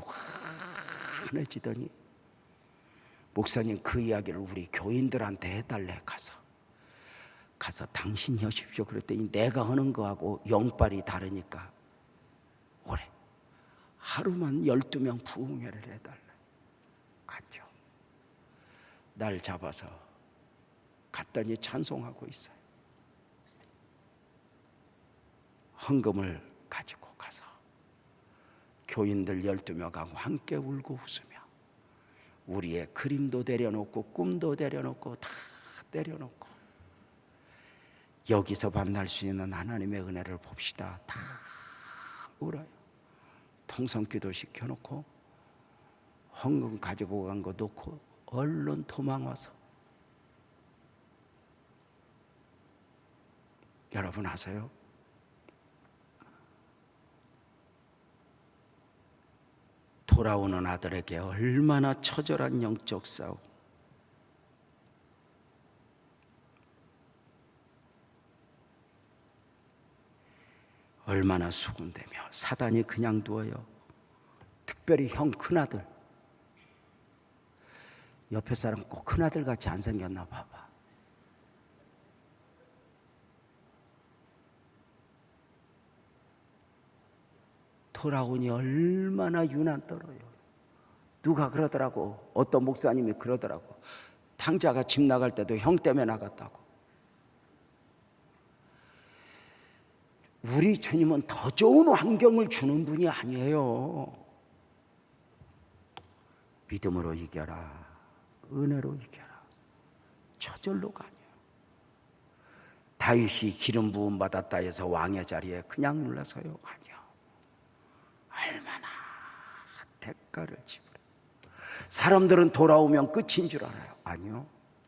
환해지더니 목사님 그 이야기를 우리 교인들한테 해달래. 가서 당신이 하십시오. 그랬더니 내가 하는 거하고 영빨이 다르니까 오래 하루만 12명 부흥회를 해달래. 갔죠. 날 잡아서 갔더니 찬송하고 있어요. 헌금을 가지고 가서 교인들 12명하고 함께 울고 웃으며 우리의 그림도 내려놓고 꿈도 내려놓고 다 내려놓고 여기서 만날 수 있는 하나님의 은혜를 봅시다. 다 울어요. 통성기도 시켜놓고 헌금 가지고 간 거 놓고 얼른 도망와서 여러분 아세요? 돌아오는 아들에게 얼마나 처절한 영적 싸움. 얼마나 수군대며 사단이 그냥 두어요. 특별히 형 큰아들. 옆에 사람 꼭 큰아들 같이 안 생겼나 봐봐. 돌아오니 얼마나 유난 떨어요. 누가 그러더라고. 어떤 목사님이 그러더라고. 탕자가 집 나갈 때도 형 때문에 나갔다고. 우리 주님은 더 좋은 환경을 주는 분이 아니에요. 믿음으로 이겨라. 은혜로 이겨라. 저절로가 아니에요. 다윗이 기름 부음 받았다 해서 왕의 자리에 그냥 눌러서요? 아니요. 얼마나 대가를 지불해. 사람들은 돌아오면 끝인 줄 알아요? 아니요.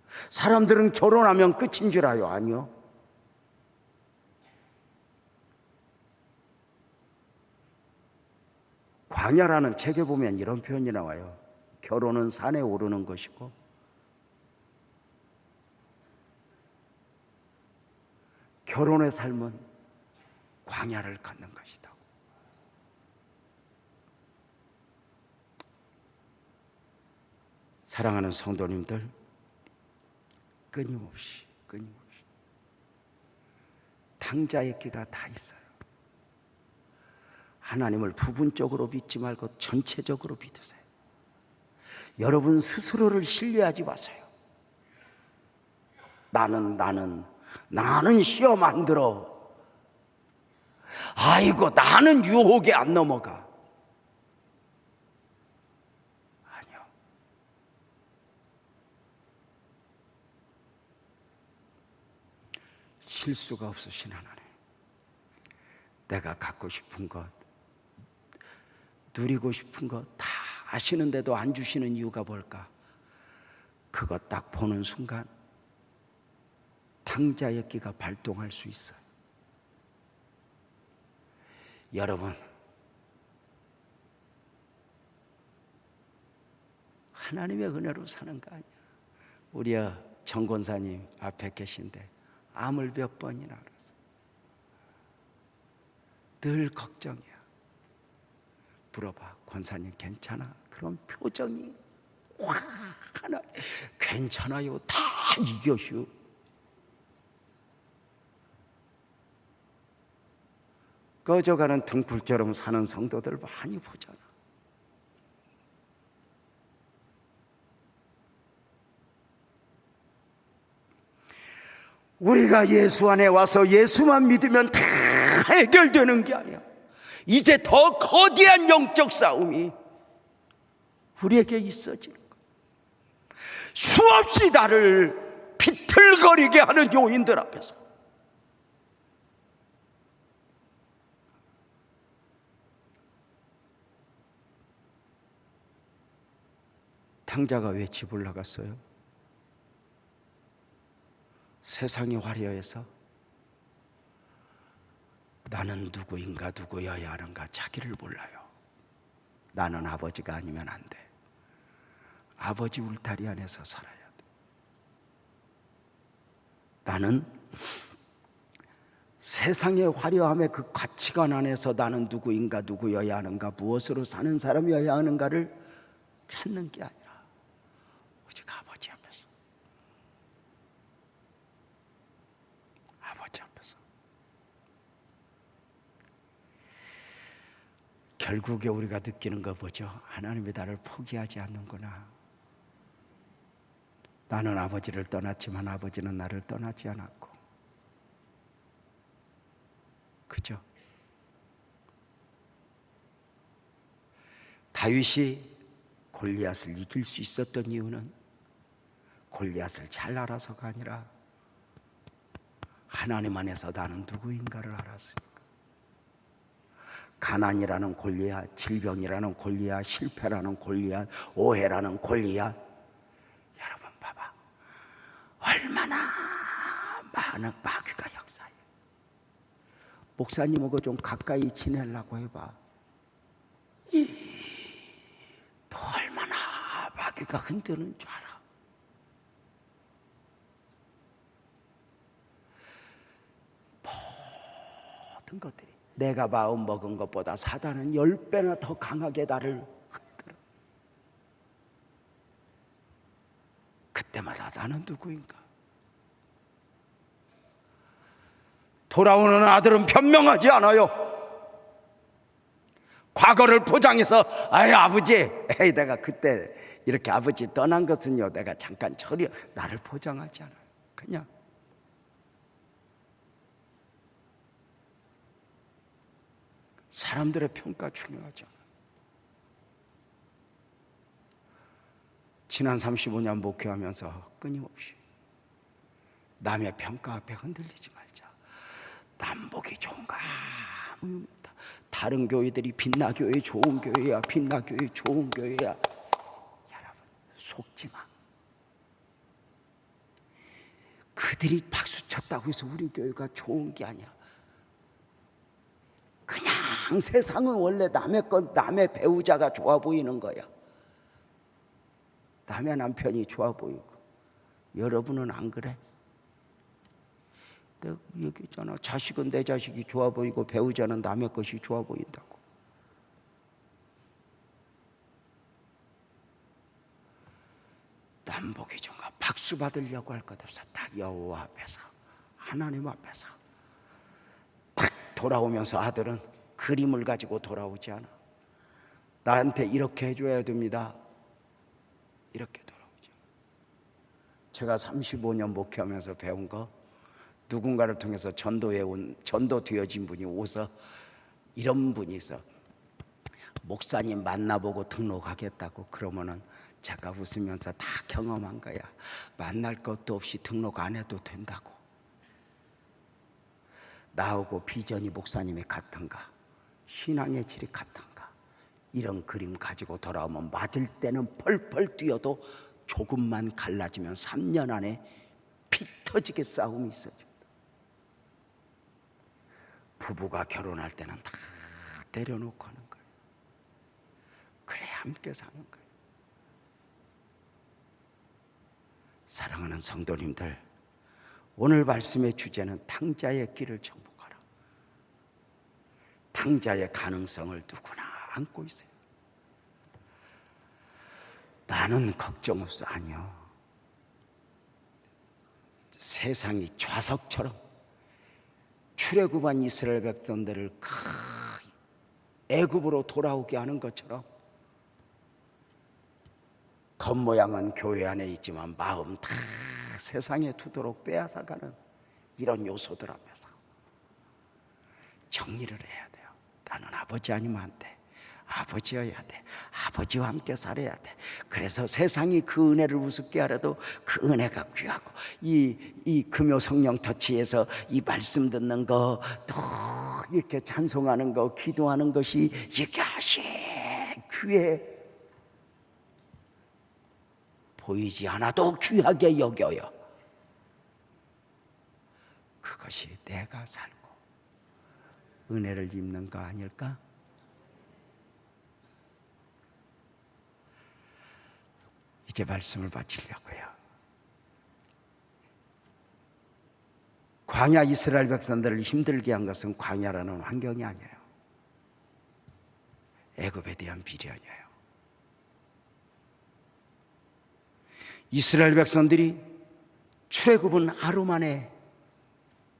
사람들은 결혼하면 끝인 줄 알아요? 아니요. 광야라는 책에 보면 이런 표현이 나와요. 결혼은 산에 오르는 것이고 결혼의 삶은 광야를 걷는 것이다. 사랑하는 성도님들, 끊임없이 탕자의 끼가 다 있어요. 하나님을 부분적으로 믿지 말고 전체적으로 믿으세요. 여러분 스스로를 신뢰하지 마세요. 나는 시험 안 들어. 아이고 나는 유혹에 안 넘어가. 아니요. 실수가 없으신 하나님, 내가 갖고 싶은 것, 누리고 싶은 것 다 아시는데도 안 주시는 이유가 뭘까? 그거 딱 보는 순간 탕자의 끼가 발동할 수 있어요. 여러분, 하나님의 은혜로 사는 거 아니야. 우리 정 권사님 앞에 계신데 암을 몇 번이나 알았어. 늘 걱정이야. 물어봐, 권사님 괜찮아? 그런 표정이 하나 괜찮아요. 다 이겨슈. 꺼져가는 등불처럼 사는 성도들 많이 보잖아. 우리가 예수 안에 와서 예수만 믿으면 다 해결되는 게 아니야. 이제 더 거대한 영적 싸움이 우리에게 있어지는 거야. 수없이 나를 비틀거리게 하는 요인들 앞에서 탕자가 왜 집을 나갔어요? 세상이 화려해서 나는 누구인가 누구여야 하는가 자기를 몰라요. 나는 아버지가 아니면 안 돼. 아버지 울타리 안에서 살아야 돼. 나는 세상의 화려함의 그 가치관 안에서 나는 누구인가 누구여야 하는가, 무엇으로 사는 사람이어야 하는가를 찾는 게 아니라 오직 아버지 앞에서, 아버지 앞에서 결국에 우리가 느끼는 거 보죠. 하나님이 나를 포기하지 않는구나. 나는 아버지를 떠났지만 아버지는 나를 떠나지 않았고. 그죠? 다윗이 골리앗을 이길 수 있었던 이유는 골리앗을 잘 알아서가 아니라 하나님 안에서 나는 누구인가를 알았으니까. 가난이라는 골리앗, 질병이라는 골리앗, 실패라는 골리앗, 오해라는 골리앗. 여러분 봐봐, 얼마나 많은 마귀가 역사해. 목사님하고 좀 가까이 지내려고 해봐. 또 얼마나 마귀가 흔드는 줄 알아. 모든 것들이 내가 마음 먹은 것보다 사단은 10배나 더 강하게 나를 흔들어. 그때마다 나는 누구인가? 돌아오는 아들은 변명하지 않아요. 과거를 포장해서 아버지, 내가 그때 이렇게 아버지 떠난 것은요, 내가 잠깐 처리, 나를 포장하지 않아요. 그냥 사람들의 평가 중요하지 않아요. 지난 35년 목회하면서 끊임없이 남의 평가 앞에 흔들리지 말자. 남복이 좋은가? 다른 교회들이 빛나교회 좋은 교회야, 빛나교회 좋은 교회야. 여러분 속지 마. 그들이 박수 쳤다고 해서 우리 교회가 좋은 게 아니야. 그냥 세상은 원래 남의 것, 남의 배우자가 좋아 보이는 거야. 남의 남편이 좋아 보이고. 여러분은 안 그래? 내가 얘기했잖아. 자식은 내 자식이 좋아 보이고 배우자는 남의 것이 좋아 보인다고. 남복이 정말 박수 받으려고 할 것 없어. 딱 여호와 앞에서, 하나님 앞에서 딱 돌아오면서 아들은 그림을 가지고 돌아오지 않아. 나한테 이렇게 해줘야 됩니다. 이렇게 돌아오죠. 제가 35년 목회하면서 배운 거, 누군가를 통해서 전도 되어진 분이 오서 이런 분이 있어. 목사님 만나보고 등록하겠다고. 그러면은 제가 웃으면서 다 경험한 거야. 만날 것도 없이 등록 안 해도 된다고. 나하고 비전이 목사님이 같은가, 신앙의 질이 같은가, 이런 그림 가지고 돌아오면 맞을 때는 펄펄 뛰어도 조금만 갈라지면 3년 안에 피 터지게 싸움이 있어집니다. 부부가 결혼할 때는 다 때려놓고 하는 거예요. 그래야 함께 사는 거예요. 사랑하는 성도님들, 오늘 말씀의 주제는 탕자의 길을 정복하라. 탕자의 가능성을 누구나 안고 있어요. 나는 걱정 없어. 아니요. 세상이 좌석처럼 출애굽한 이스라엘 백성들을 애굽으로 돌아오게 하는 것처럼 겉모양은 교회 안에 있지만 마음 다 세상에 두도록 빼앗아가는 이런 요소들 앞에서 정리를 해야 돼요. 나는 아버지 아니면 안 돼. 아버지여야 돼. 아버지와 함께 살아야 돼. 그래서 세상이 그 은혜를 우습게 하려도 그 은혜가 귀하고, 이 금요 성령 터치에서 이 말씀 듣는 거, 또 이렇게 찬송하는 거, 기도하는 것이 이것이 귀해 보이지 않아도 귀하게 여겨요. 그것이 내가 살고 은혜를 입는 거 아닐까? 이제 말씀을 마치려고요. 광야 이스라엘 백성들을 힘들게 한 것은 광야라는 환경이 아니에요. 애굽에 대한 비련이에요. 이스라엘 백성들이 출애굽은 하루 만에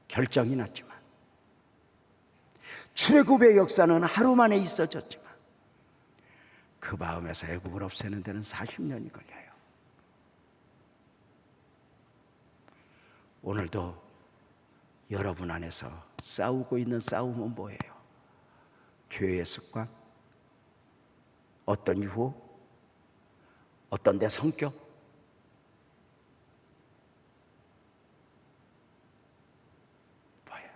결정이 났지만, 출애굽의 역사는 하루 만에 있어졌지만, 그 마음에서 애국을 없애는 데는 40년이 걸려요. 오늘도 여러분 안에서 싸우고 있는 싸움은 뭐예요? 죄의 습관? 어떤 유혹? 어떤 내 성격? 뭐예요?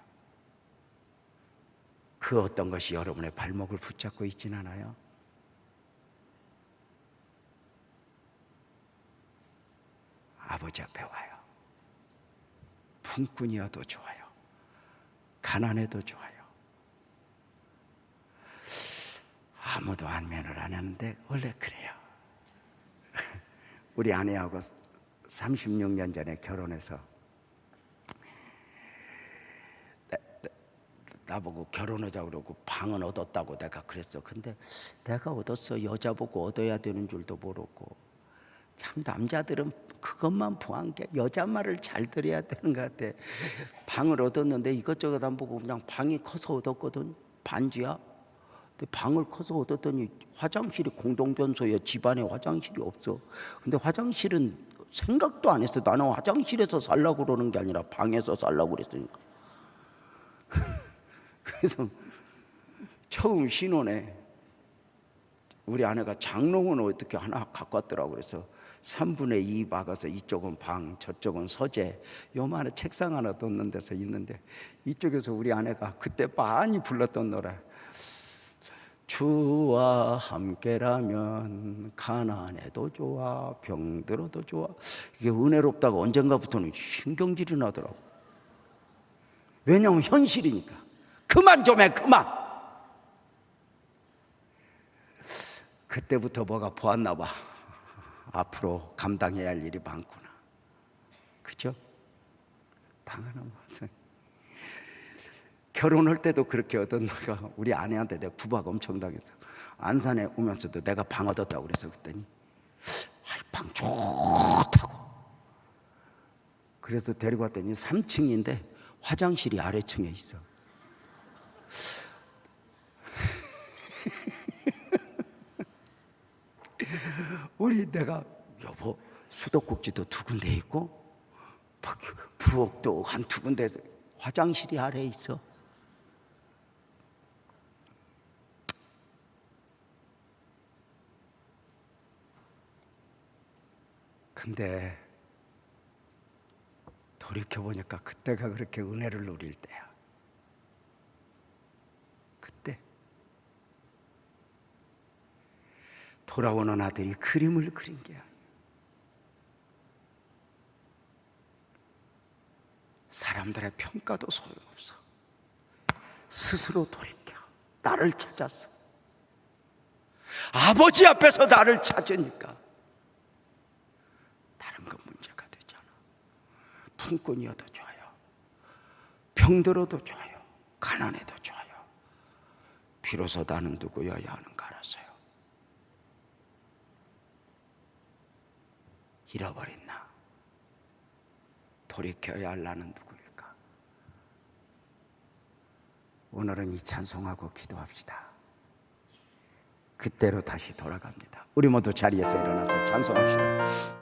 그 어떤 것이 여러분의 발목을 붙잡고 있진 않아요? 아버지 앞에 와요. 품꾼이어도 좋아요. 가난해도 좋아요. 아무도 안면을 안 하는데 원래 그래요. 우리 아내하고 36년 전에 결혼해서 나보고 결혼하자고 그러고 방은 얻었다고 내가 그랬어. 근데 내가 얻었어. 여자 보고 얻어야 되는 줄도 모르고. 참 남자들은 그것만 보한 게 여자 말을 잘 들어야 되는 것 같아. 방을 얻었는데 이것저것 안 보고 그냥 방이 커서 얻었거든. 반지야. 근데 방을 커서 얻었더니 화장실이 공동변소에 집안에 화장실이 없어. 근데 화장실은 생각도 안 했어. 나는 화장실에서 살라고 그러는 게 아니라 방에서 살라고 그랬으니까. 그래서 처음 신혼에 우리 아내가 장롱은 어떻게 하나 갖고 왔더라고. 그래서 3분의 2 박아서 이쪽은 방, 저쪽은 서재, 요만한 책상 하나 뒀는 데서 있는데 이쪽에서 우리 아내가 그때 많이 불렀던 노래, 주와 함께라면 가난해도 좋아 병들어도 좋아. 이게 은혜롭다고 언젠가부터는 신경질이 나더라고. 왜냐하면 현실이니까. 그만 좀 해, 그만. 그때부터 뭐가 보았나 봐. 앞으로 감당해야 할 일이 많구나. 그죠? 방 하나 와서 결혼할 때도 그렇게 얻었나가. 우리 아내한테 내가 구박 엄청 당했어. 안산에 오면서도 내가 방 얻었다고 그래서 그랬더니 방 좋다고. 그래서 데리고 왔더니 3층인데 화장실이 아래층에 있어. 우리 내가 여보 수도꼭지도 2군데 있고 부엌도 한 2군데 화장실이 아래에 있어. 근데 돌이켜보니까 그때가 그렇게 은혜를 누릴 때야. 그때 돌아오는 아들이 그림을 그린 게 아니야. 사람들의 평가도 소용없어. 스스로 돌이켜 나를 찾았어. 아버지 앞에서 나를 찾으니까 다른 건 문제가 되잖아. 품꾼이어도 좋아요. 병들어도 좋아요. 가난해도 좋아요. 비로소 나는 누구여야 하는가 알았어요. 잃어버린 나. 돌이켜야 할 나는 누구일까? 오늘은 이 찬송하고 기도합시다. 그때로 다시 돌아갑니다. 우리 모두 자리에서 일어나서 찬송합시다.